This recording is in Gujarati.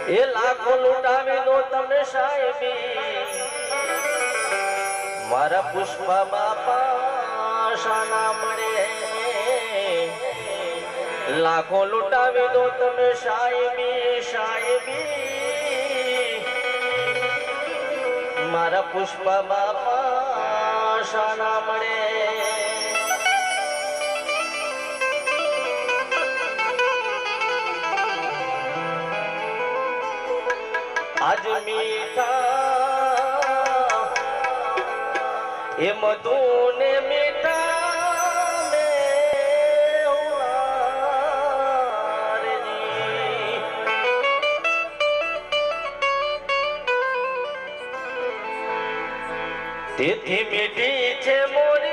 એ લાખો લૂંટાવી દો તમે સાહેબી મારા પુષ્પા બાપા શાના મળે લાખો લૂંટાવી દો તમે સાહેબી સાહેબી મારા પુષ્પા બાપા શાના મળે આજ મીઠા એ મધુ ને મીઠા તેથી મીઠી છે મોરી